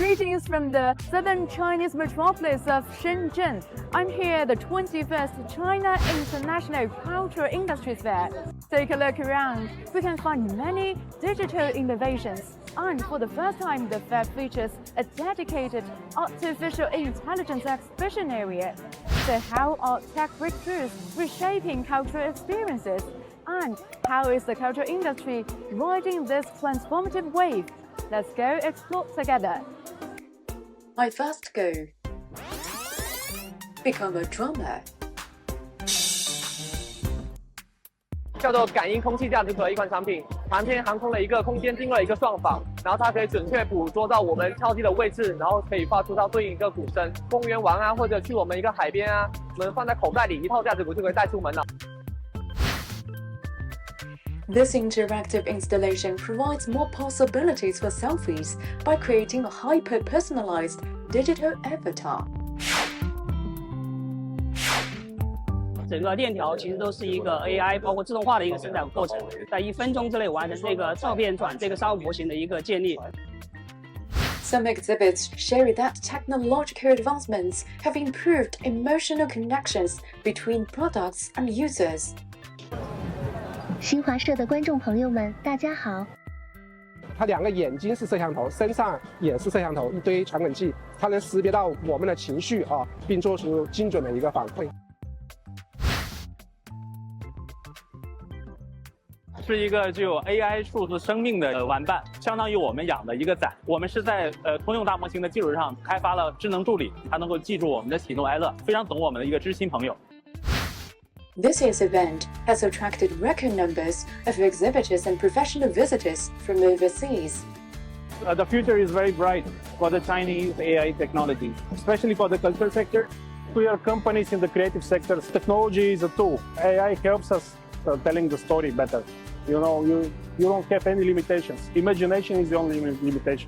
Greetings from the southern Chinese metropolis of Shenzhen. I'm here at the 21st China International Cultural Industries Fair. Take a look around. We can find many digital innovations. And for the first time, the fair features a dedicated artificial intelligence exhibition area. So how are tech breakthroughs reshaping cultural experiences? And how is the cultural industry riding this transformative wave? Let's go explore together. My first goal: become a drummer. 叫做感应空气价值壳一款产品，航天航空的一个空间经过了一个算法，然后它可以准确捕捉到我们敲击的位置，然后可以发出它对应一个鼓声。公园玩啊，或者去我们一个海边啊，我们放在口袋里，一套价值鼓就可以带出门了。This interactive installation provides more possibilities for selfies by creating a hyper-personalized digital avatar. 整个链条其实都是一个 AI 包括自动化的一个生产过程，在1分钟之内完成这个照片转这个商务模型的一个建立。Some exhibits show that technological advancements have improved emotional connections between products and users. 新华社的观众朋友们，大家好。它2个眼睛是摄像头，身上也是摄像头，一堆传感器，它能识别到我们的情绪啊，并做出精准的一个反馈。是一个具有 AI 数字生命的玩伴，相当于我们养的一个崽。我们是在通用大模型的基础上开发了智能助理，它能够记住我们的喜怒哀乐，非常懂我们的一个知心朋友。This year's event has attracted record numbers of exhibitors and professional visitors from overseas. The future is very bright for the Chinese AI technology, especially for the cultural sector. We are companies in the creative sectors. Technology is a tool. AI helps us telling the story better. You know, you don't have any limitations. Imagination is the only limitation.